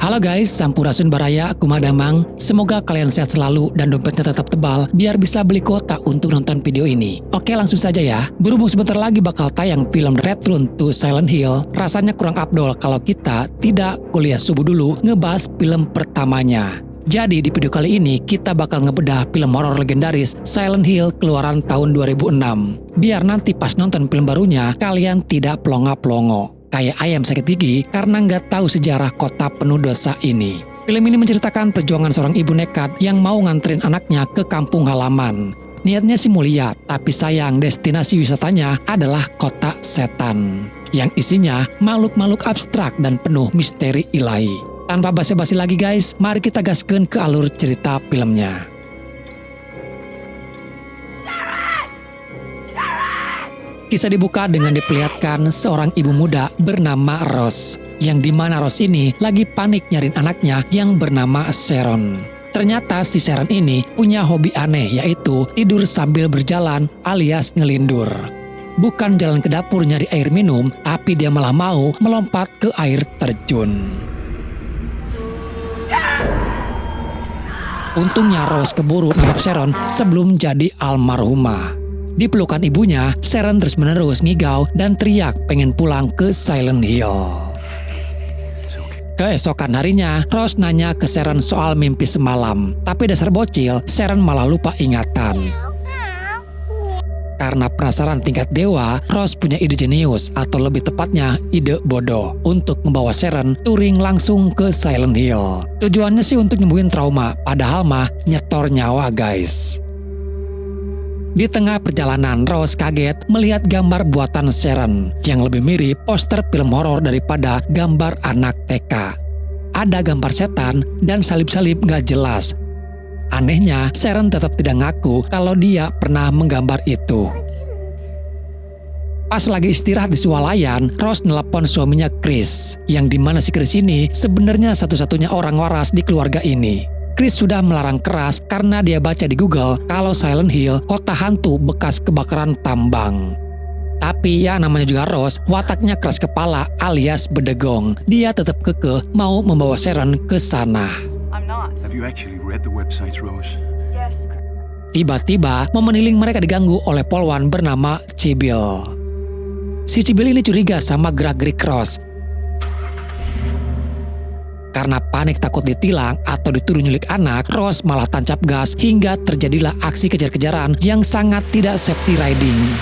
Halo guys, Sampurasun Baraya, Kumadamang. Semoga kalian sehat selalu dan dompetnya tetap tebal biar bisa beli kuota untuk nonton video ini. Oke, langsung saja ya. Berhubung sebentar lagi bakal tayang film Return to Silent Hill, rasanya kurang afdol kalau kita tidak kuliah subuh dulu ngebahas film pertamanya. Jadi di video kali ini kita bakal ngebedah film horor legendaris Silent Hill keluaran tahun 2006. Biar nanti pas nonton film barunya kalian tidak plonga-plongo kayak ayam sakit gigi karena nggak tahu sejarah kota penuh dosa ini. Film ini menceritakan perjuangan seorang ibu nekat yang mau nganterin anaknya ke kampung halaman. Niatnya sih mulia, tapi sayang destinasi wisatanya adalah kota setan yang isinya makhluk-makhluk abstrak dan penuh misteri ilahi. Tanpa basa-basi lagi guys, mari kita gaskeun ke alur cerita filmnya. Kisah dibuka dengan diperlihatkan seorang ibu muda bernama Rose, yang dimana Rose ini lagi panik nyariin anaknya yang bernama Sharon. Ternyata si Sharon ini punya hobi aneh, yaitu tidur sambil berjalan alias ngelindur. Bukan jalan ke dapur nyari air minum, tapi dia malah mau melompat ke air terjun. Untungnya Rose keburu nangkap Sharon sebelum jadi almarhumah. Di pelukan ibunya, Sharon terus-menerus ngigau dan teriak pengen pulang ke Silent Hill. Keesokan harinya, Rose nanya ke Sharon soal mimpi semalam. Tapi dasar bocil, Sharon malah lupa ingatan. Karena penasaran tingkat dewa, Rose punya ide jenius atau lebih tepatnya ide bodoh untuk membawa Sharon touring langsung ke Silent Hill. Tujuannya sih untuk nyembuhin trauma, padahal mah nyetor nyawa guys. Di tengah perjalanan, Rose kaget melihat gambar buatan Sharon yang lebih mirip poster film horor daripada gambar anak TK. Ada gambar setan dan salib-salib gak jelas. Anehnya, Sharon tetap tidak ngaku kalau dia pernah menggambar itu. Pas lagi istirahat di swalayan, Rose nelpon suaminya Chris, yang dimana si Chris ini sebenarnya satu-satunya orang waras di keluarga ini. Chris sudah melarang keras karena dia baca di Google kalau Silent Hill kota hantu bekas kebakaran tambang. Tapi ya namanya juga Rose, wataknya keras kepala alias bedegong. Dia tetap kekeh mau membawa Sharon ke sana. Tiba-tiba momen healing mereka diganggu oleh polwan bernama Cibil. Si Cibil ini curiga sama gerak-gerik Rose. Karena panik takut ditilang atau dituduh nyulik anak, Rose malah tancap gas hingga terjadilah aksi kejar-kejaran yang sangat tidak safety riding.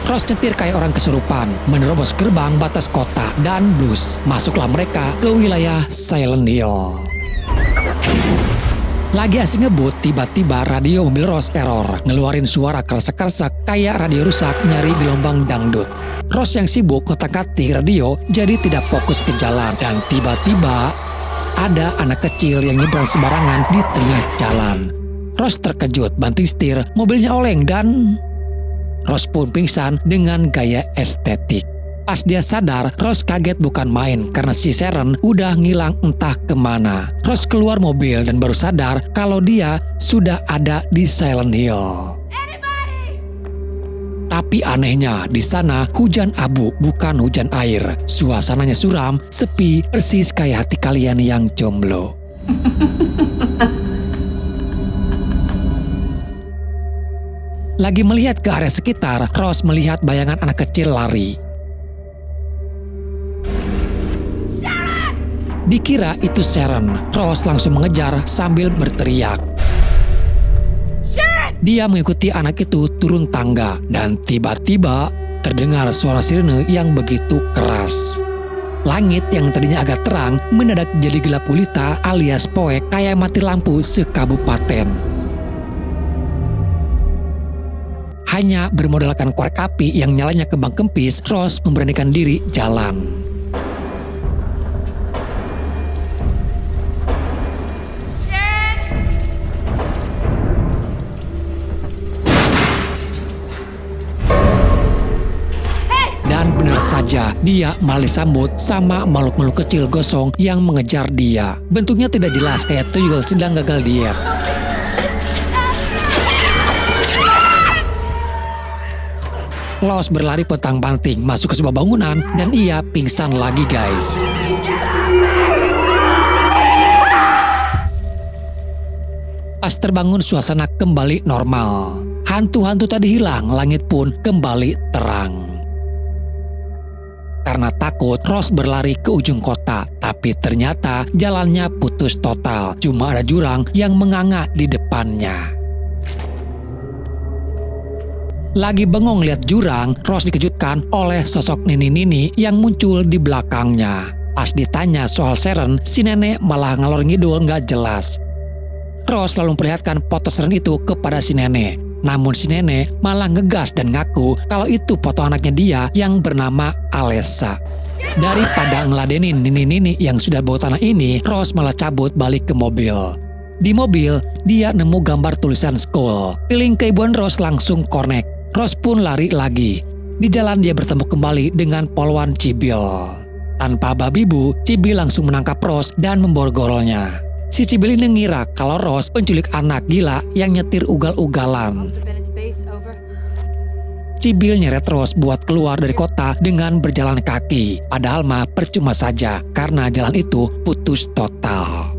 Rose nyetir kayak orang kesurupan, menerobos gerbang batas kota dan blues. Masuklah mereka ke wilayah Silent Hill. Lagi asik ngebut, tiba-tiba radio mobil Rose error, ngeluarin suara keresek-keresek kayak radio rusak nyari gelombang dangdut. Rose yang sibuk ngotak-ngatik radio jadi tidak fokus ke jalan, dan tiba-tiba ada anak kecil yang nyebrang sembarangan di tengah jalan. Rose terkejut, banting setir, mobilnya oleng dan Rose pun pingsan dengan gaya estetik. Pas dia sadar, Rose kaget bukan main karena si Sharon udah ngilang entah kemana. Rose keluar mobil dan baru sadar kalau dia sudah ada di Silent Hill. Tapi anehnya di sana hujan abu bukan hujan air. Suasananya suram, sepi, persis kayak hati kalian yang jomblo. Lagi melihat ke area sekitar, Rose melihat bayangan anak kecil lari. Dikira itu Sharon, Rose langsung mengejar sambil berteriak. Dia mengikuti anak itu turun tangga dan tiba-tiba terdengar suara sirene yang begitu keras. Langit yang tadinya agak terang mendadak jadi gelap gulita alias poek kayak mati lampu sekabupaten. Hanya bermodalkan korek api yang nyalanya kembang kempis, Rose memberanikan diri jalan. Benar saja, dia malah disambut sama makhluk-makhluk kecil gosong yang mengejar dia. Bentuknya tidak jelas kayak tuyul sedang gagal diet. Rose berlari pontang-panting masuk ke sebuah bangunan dan ia pingsan lagi guys. Pas terbangun suasana kembali normal. Hantu-hantu tadi hilang, langit pun kembali terang. Karena takut, Rose berlari ke ujung kota, tapi ternyata jalannya putus total. Cuma ada jurang yang menganga di depannya. Lagi bengong lihat jurang, Rose dikejutkan oleh sosok nini-nini yang muncul di belakangnya. Pas ditanya soal Sharon, si nenek malah ngalor ngidul nggak jelas. Rose lalu memperlihatkan foto Sharon itu kepada si nenek. Namun si nenek malah ngegas dan ngaku kalau itu foto anaknya dia yang bernama Alessa. Daripada ngeladenin nini-nini yang sudah bawa tanah ini, Rose malah cabut balik ke mobil. Di mobil, dia nemu gambar tulisan Skull. Feeling keibuan Rose langsung connect. Rose pun lari lagi. Di jalan dia bertemu kembali dengan polwan Cibil. Tanpa babi bu, Cibil langsung menangkap Rose dan memborgolnya. Si Cibil ini ngira kalau Rose penculik anak gila yang nyetir ugal-ugalan. Cibil nyeret Rose buat keluar dari kota dengan berjalan kaki. Padahal mah percuma saja karena jalan itu putus total.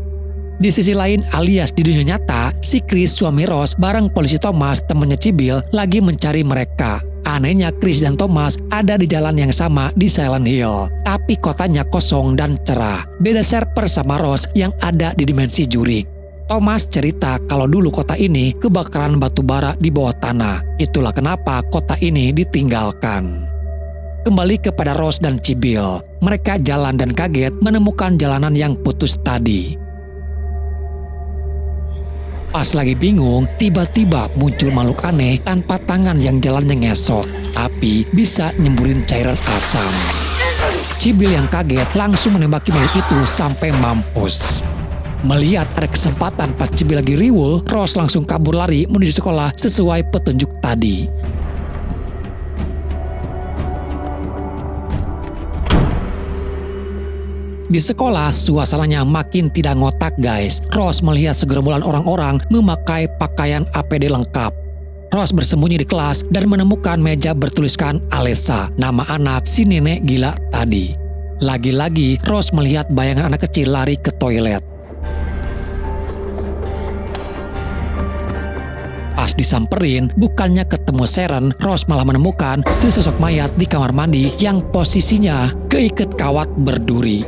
Di sisi lain alias di dunia nyata, si Chris suami Rose bareng polisi Thomas temannya Cibil lagi mencari mereka. Anehnya Chris dan Thomas ada di jalan yang sama di Silent Hill, tapi kotanya kosong dan cerah. Beda server sama Rose yang ada di dimensi jurik. Thomas cerita kalau dulu kota ini kebakaran batu bara di bawah tanah. Itulah kenapa kota ini ditinggalkan. Kembali kepada Rose dan Cibil. Mereka jalan dan kaget menemukan jalanan yang putus tadi. Pas lagi bingung, tiba-tiba muncul makhluk aneh tanpa tangan yang jalannya ngesot, tapi bisa nyemburin cairan asam. Cibil yang kaget langsung menembaki makhluk itu sampai mampus. Melihat ada kesempatan pas Cibil lagi riweuh, Rose langsung kabur lari menuju sekolah sesuai petunjuk tadi. Di sekolah, suasananya makin tidak ngotak guys. Rose melihat segerombolan orang-orang memakai pakaian APD lengkap. Rose bersembunyi di kelas dan menemukan meja bertuliskan Alessa, nama anak si nenek gila tadi. Lagi-lagi, Rose melihat bayangan anak kecil lari ke toilet. Pas disamperin, bukannya ketemu Sharon, Rose malah menemukan sesosok mayat di kamar mandi yang posisinya keikat kawat berduri.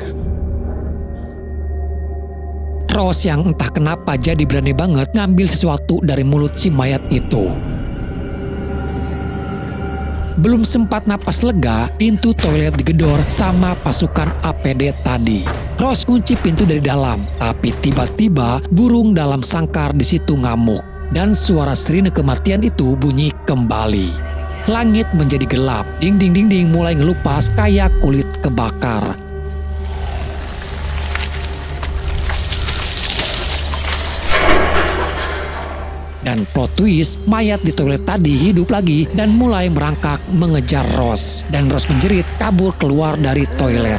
Rose yang entah kenapa jadi berani banget ngambil sesuatu dari mulut si mayat itu. Belum sempat napas lega, pintu toilet digedor sama pasukan APD tadi. Rose kunci pintu dari dalam, tapi tiba-tiba burung dalam sangkar di situ ngamuk. Dan suara sirine kematian itu bunyi kembali. Langit menjadi gelap, dinding-dinding mulai ngelupas kayak kulit kebakar. Dan plot twist, mayat di toilet tadi hidup lagi dan mulai merangkak mengejar Rose. Dan Rose menjerit kabur keluar dari toilet.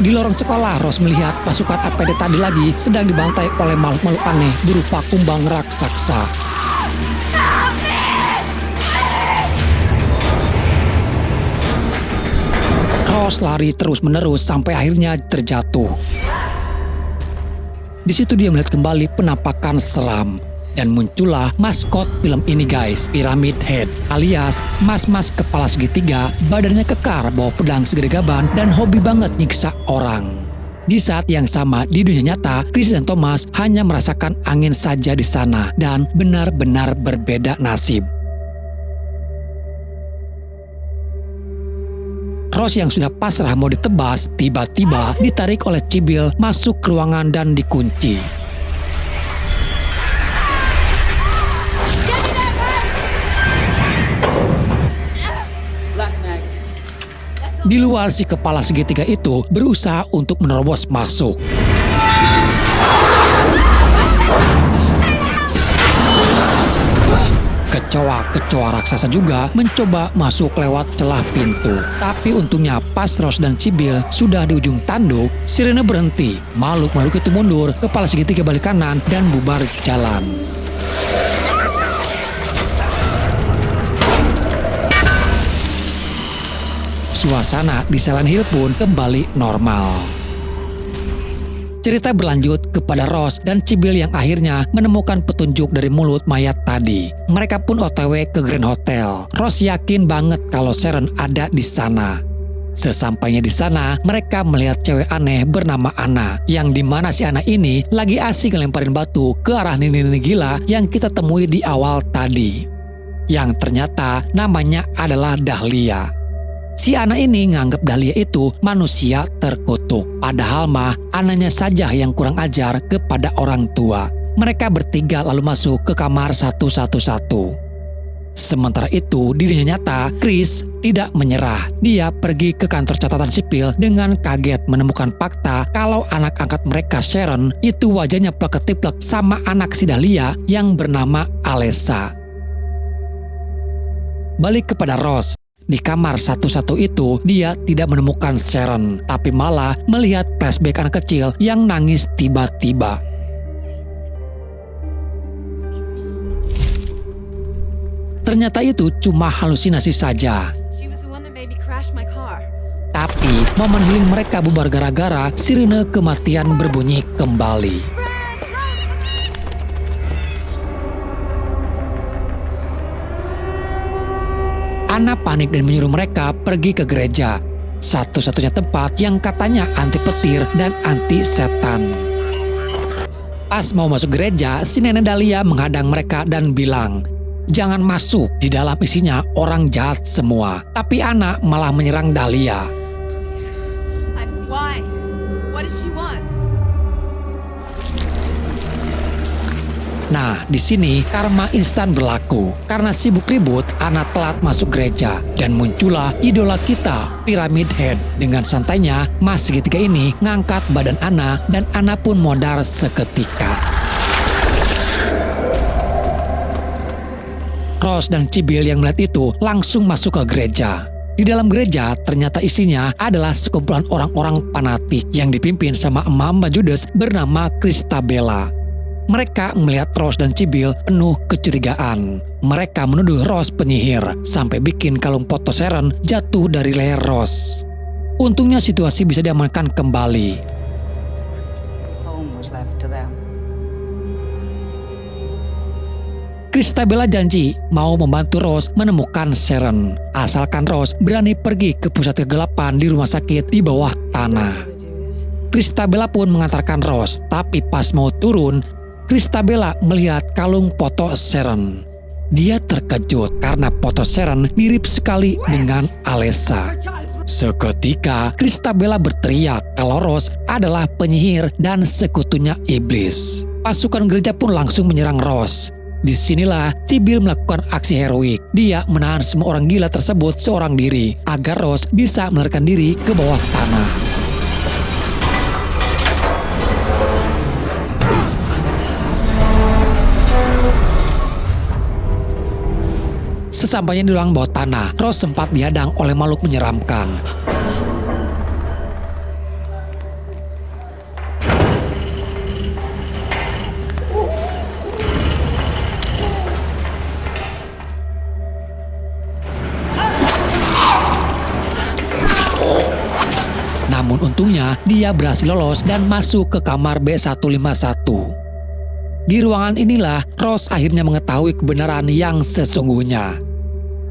Di lorong sekolah, Rose melihat pasukan APD tadi lagi sedang dibantai oleh makhluk-makhluk aneh berupa kumbang raksasa. Rose lari terus-menerus sampai akhirnya terjatuh. Di situ dia melihat kembali penampakan seram. Dan muncullah maskot film ini guys, Pyramid Head, alias mas-mas kepala segitiga, badannya kekar, bawa pedang segede gaban, dan hobi banget nyiksa orang. Di saat yang sama di dunia nyata, Chris dan Thomas hanya merasakan angin saja di sana, dan benar-benar berbeda nasib. Rose yang sudah pasrah mau ditebas, tiba-tiba ditarik oleh Cibil masuk ke ruangan dan dikunci. Di luar, si kepala segitiga itu berusaha untuk menerobos masuk. Kecoa raksasa juga mencoba masuk lewat celah pintu. Tapi untungnya pas Rose dan Cibil sudah di ujung tanduk, sirene berhenti. Makhluk-makhluk itu mundur, kepala segitiga balik kanan dan bubar jalan. suasana di Silent Hill pun kembali normal. Cerita berlanjut kepada Rose dan Sybil yang akhirnya menemukan petunjuk dari mulut mayat tadi. Mereka pun OTW ke Grand Hotel. Rose yakin banget kalau Sharon ada di sana. Sesampainya di sana, mereka melihat cewek aneh bernama Anna, yang dimana si Anna ini lagi asik ngelemparin batu ke arah nini-nini gila yang kita temui di awal tadi. Yang ternyata namanya adalah Dahlia. Si Anna ini nganggap Dahlia itu manusia terkutuk. Padahal mah Annanya saja yang kurang ajar kepada orang tua. Mereka bertiga lalu masuk ke kamar 111. Sementara itu di dunia nyata, Chris tidak menyerah. Dia pergi ke kantor catatan sipil dengan kaget menemukan fakta kalau anak angkat mereka Sharon itu wajahnya plek-ketiplek sama anak si Dahlia yang bernama Alessa. Balik kepada Rose. Di kamar 111 itu, dia tidak menemukan Sharon, tapi malah melihat flashback anak kecil yang nangis tiba-tiba. Ternyata itu cuma halusinasi saja. Tapi momen healing mereka bubar gara-gara sirine kematian berbunyi kembali. Anna panik dan menyuruh mereka pergi ke gereja, satu-satunya tempat yang katanya anti petir dan anti setan. Pas mau masuk gereja, si nenek Dahlia menghadang mereka dan bilang, "Jangan masuk, di dalam isinya orang jahat semua." Tapi Anna malah menyerang Dahlia. Why? What does she want? Nah, di sini karma instan berlaku. Karena sibuk ribut, Anna telat masuk gereja. Dan muncullah idola kita, Pyramid Head. Dengan santainya, Mas segitiga ini ngangkat badan Anna dan Anna pun modar seketika. Rose dan Sybil yang melihat itu langsung masuk ke gereja. Di dalam gereja ternyata isinya adalah sekumpulan orang-orang fanatik yang dipimpin sama emak-emak Judas bernama Christabella. Mereka melihat Rose dan Sybil penuh kecurigaan. Mereka menuduh Rose penyihir sampai bikin kalung foto Sharon jatuh dari leher Rose. Untungnya situasi bisa diamankan kembali. Christabella janji mau membantu Rose menemukan Sharon, asalkan Rose berani pergi ke pusat kegelapan di rumah sakit di bawah tanah. Christabella pun mengantarkan Rose, tapi pas mau turun, Christabella melihat kalung foto Sharon. Dia terkejut karena foto Sharon mirip sekali dengan Alessa. Seketika Christabella berteriak kalau Rose adalah penyihir dan sekutunya iblis. Pasukan gereja pun langsung menyerang Rose. Disinilah Sybil melakukan aksi heroik. Dia menahan semua orang gila tersebut seorang diri agar Rose bisa melarikan diri ke bawah tanah. Sesampainya di ruang bawah tanah, Rose sempat dihadang oleh makhluk menyeramkan. Namun untungnya dia berhasil lolos dan masuk ke kamar B151. Di ruangan inilah Rose akhirnya mengetahui kebenaran yang sesungguhnya.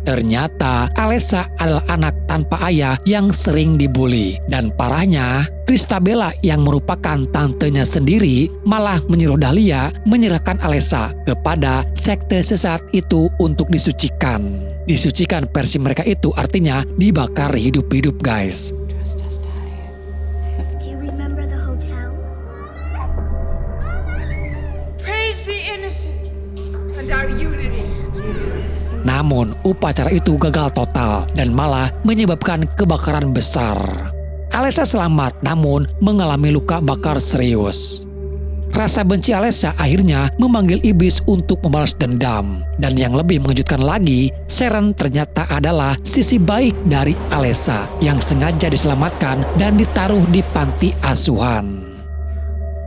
Ternyata Alessa adalah anak tanpa ayah yang sering dibully. Dan parahnya, Christabella yang merupakan tantenya sendiri malah menyuruh Dahlia menyerahkan Alessa kepada sekte sesat itu untuk disucikan. Disucikan versi mereka itu artinya dibakar hidup-hidup, guys. Do you remember the hotel? Praise the innocent and our unity. Namun upacara itu gagal total dan malah menyebabkan kebakaran besar. Alessa selamat namun mengalami luka bakar serius. Rasa benci Alessa akhirnya memanggil iblis untuk membalas dendam. Dan yang lebih mengejutkan lagi, Sharon ternyata adalah sisi baik dari Alessa yang sengaja diselamatkan dan ditaruh di panti asuhan.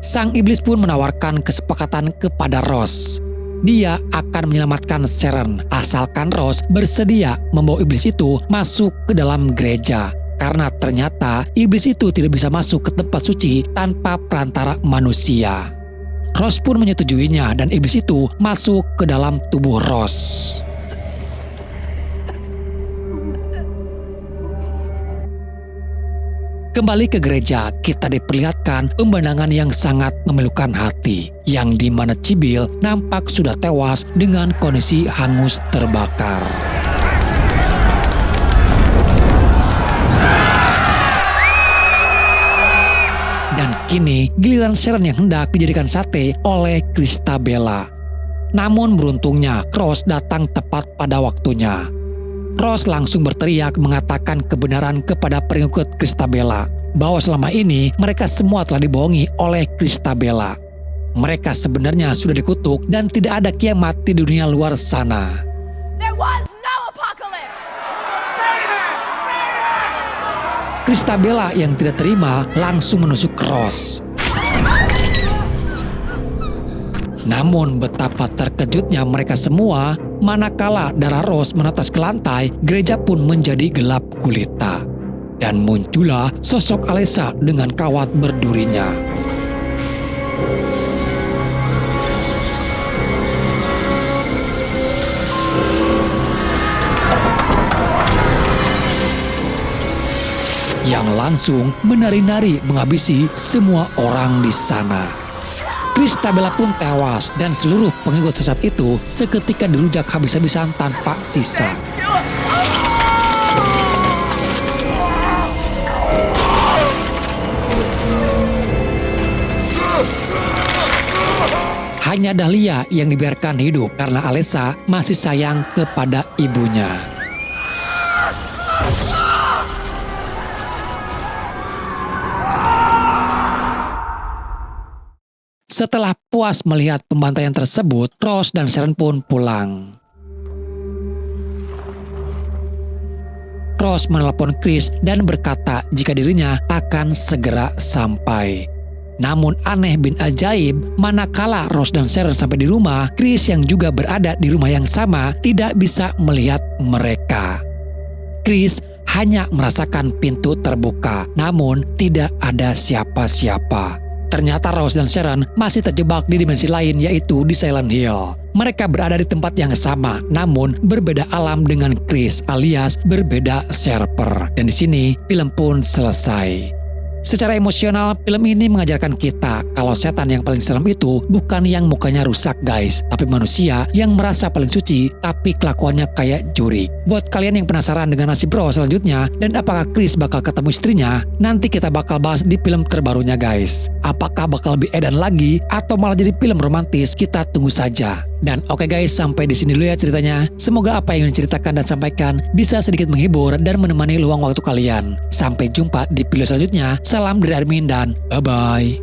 Sang iblis pun menawarkan kesepakatan kepada Rose. Dia akan menyelamatkan Sharon asalkan Rose bersedia membawa iblis itu masuk ke dalam gereja. karena ternyata iblis itu tidak bisa masuk ke tempat suci tanpa perantara manusia. Rose pun menyetujuinya dan iblis itu masuk ke dalam tubuh Rose. Kembali ke gereja, kita diperlihatkan pemandangan yang sangat memilukan hati, yang dimana Cibil nampak sudah tewas dengan kondisi hangus terbakar. Dan kini giliran Sharon yang hendak dijadikan sate oleh Christabella. Namun beruntungnya Rose datang tepat pada waktunya. Rose langsung berteriak mengatakan kebenaran kepada pengikut Christabella bahwa selama ini mereka semua telah dibohongi oleh Christabella. Mereka sebenarnya sudah dikutuk dan tidak ada kiamat di dunia luar sana. There was no apocalypse. Christabella yang tidak terima langsung menusuk Rose. Namun betapa terkejutnya mereka semua manakala darah Rose menetes ke lantai, gereja pun menjadi gelap gulita. Dan muncullah sosok Alessa dengan kawat berdurinya. Yang langsung menari-nari menghabisi semua orang di sana. Christabella pun tewas dan seluruh pengikut sesat itu seketika dirujak habis-habisan tanpa sisa. Hanya Dahlia yang dibiarkan hidup karena Alessa masih sayang kepada ibunya. Setelah puas melihat pembantaian tersebut, Rose dan Sharon pun pulang. Rose menelepon Chris dan berkata jika dirinya akan segera sampai. Namun aneh bin ajaib, manakala Rose dan Sharon sampai di rumah, Chris yang juga berada di rumah yang sama tidak bisa melihat mereka. Chris hanya merasakan pintu terbuka, namun tidak ada siapa-siapa. Ternyata Rose dan Sharon masih terjebak di dimensi lain, yaitu di Silent Hill. Mereka berada di tempat yang sama, namun berbeda alam dengan Chris alias berbeda server. Dan di sini film pun selesai. Secara emosional, film ini mengajarkan kita kalau setan yang paling serem itu bukan yang mukanya rusak guys, tapi manusia yang merasa paling suci tapi kelakuannya kayak jurik. Buat kalian yang penasaran dengan nasib Rose selanjutnya dan apakah Chris bakal ketemu istrinya, nanti kita bakal bahas di film terbarunya guys. Apakah bakal lebih edan lagi atau malah jadi film romantis, kita tunggu saja. Dan oke guys, sampai di sini dulu ya ceritanya. Semoga apa yang diceritakan dan sampaikan bisa sedikit menghibur dan menemani luang waktu kalian. Sampai jumpa di video selanjutnya. Salam dari admin dan bye-bye.